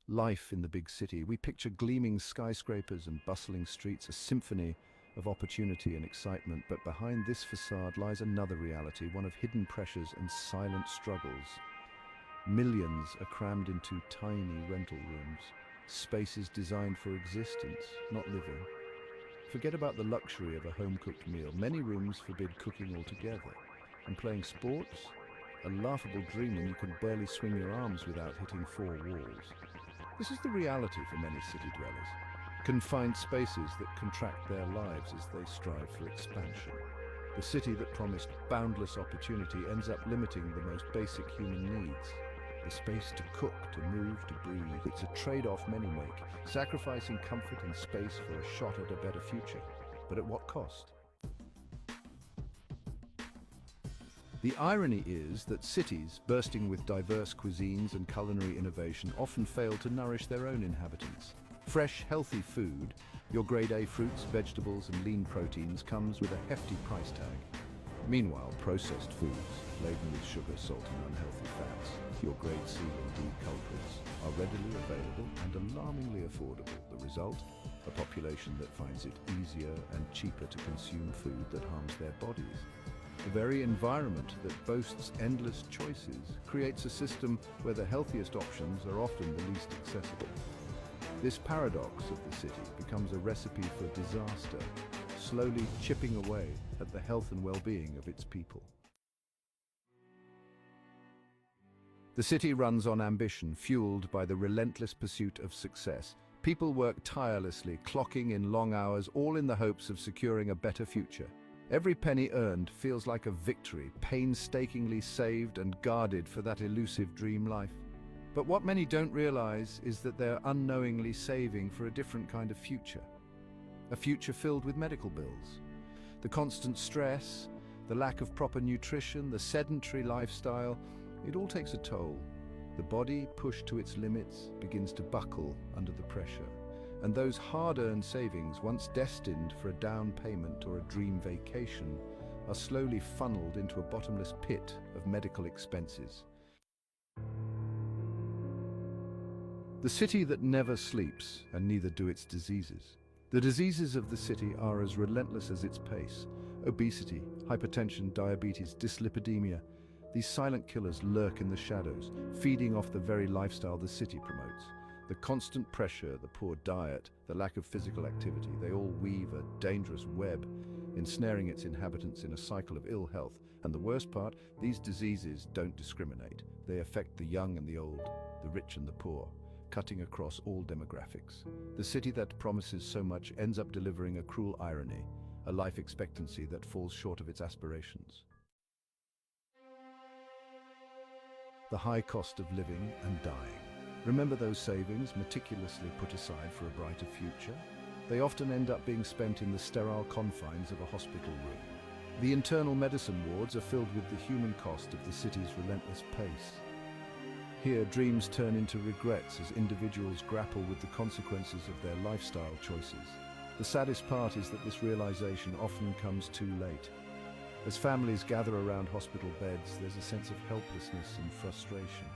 life in the big city. We picture gleaming skyscrapers and bustling streets, a symphony of opportunity and excitement. But behind this facade lies another reality, one of hidden pressures and silent struggles. Millions are crammed into tiny rental rooms, spaces designed for existence, not living. Forget about the luxury of a home-cooked meal. Many rooms forbid cooking altogether. And playing sports? A laughable dream when you can barely swing your arms without hitting four walls. This is the reality for many city dwellers. Confined spaces that contract their lives as they strive for expansion. The city that promised boundless opportunity ends up limiting the most basic human needs. The space to cook, to move, to breathe. It's a trade-off many make, sacrificing comfort and space for a shot at a better future. But at what cost? The irony is that cities, bursting with diverse cuisines and culinary innovation, often fail to nourish their own inhabitants. Fresh, healthy food, your grade A fruits, vegetables and lean proteins, comes with a hefty price tag. Meanwhile, processed foods, laden with sugar, salt and unhealthy fats, your grade C and D culprits, are readily available and alarmingly affordable. The result? A population that finds it easier and cheaper to consume food that harms their bodies. The very environment that boasts endless choices creates a system where the healthiest options are often the least accessible. This paradox of the city becomes a recipe for disaster, slowly chipping away at the health and well-being of its people. The city runs on ambition, fueled by the relentless pursuit of success. People work tirelessly, clocking in long hours, all in the hopes of securing a better future. Every penny earned feels like a victory, painstakingly saved and guarded for that elusive dream life. But what many don't realize is that they're unknowingly saving for a different kind of future. A future filled with medical bills. The constant stress, the lack of proper nutrition, the sedentary lifestyle, it all takes a toll. The body, pushed to its limits, begins to buckle under the pressure. And those hard-earned savings, once destined for a down payment or a dream vacation, are slowly funneled into a bottomless pit of medical expenses. The city that never sleeps, and neither do its diseases. The diseases of the city are as relentless as its pace. Obesity, hypertension, diabetes, dyslipidemia. These silent killers lurk in the shadows, feeding off the very lifestyle the city promotes. The constant pressure, the poor diet, the lack of physical activity, they all weave a dangerous web, ensnaring its inhabitants in a cycle of ill health. And the worst part, these diseases don't discriminate. They affect the young and the old, the rich and the poor, cutting across all demographics. The city that promises so much ends up delivering a cruel irony, a life expectancy that falls short of its aspirations. The high cost of living and dying. Remember those savings meticulously put aside for a brighter future? They often end up being spent in the sterile confines of a hospital room. The internal medicine wards are filled with the human cost of the city's relentless pace. Here, dreams turn into regrets as individuals grapple with the consequences of their lifestyle choices. The saddest part is that this realization often comes too late. As families gather around hospital beds, there's a sense of helplessness and frustration.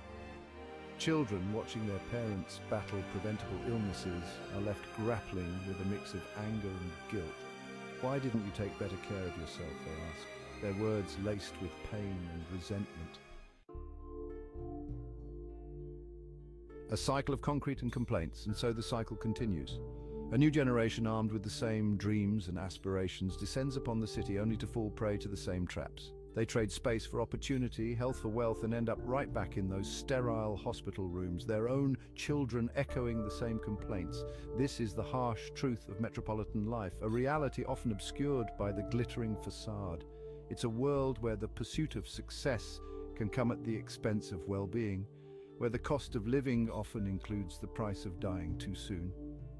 Children watching their parents battle preventable illnesses are left grappling with a mix of anger and guilt. Why didn't you take better care of yourself, they ask, their words laced with pain and resentment. A cycle of concrete and complaints, and so the cycle continues. A new generation armed with the same dreams and aspirations descends upon the city only to fall prey to the same traps. They trade space for opportunity, health for wealth, and end up right back in those sterile hospital rooms, their own children echoing the same complaints. This is the harsh truth of metropolitan life, a reality often obscured by the glittering facade. It's a world where the pursuit of success can come at the expense of well-being, where the cost of living often includes the price of dying too soon.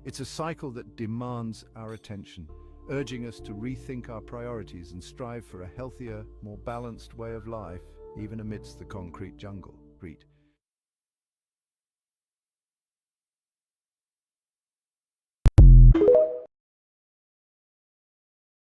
It's a cycle that demands our attention, urging us to rethink our priorities and strive for a healthier, more balanced way of life, even amidst the concrete jungle. Read.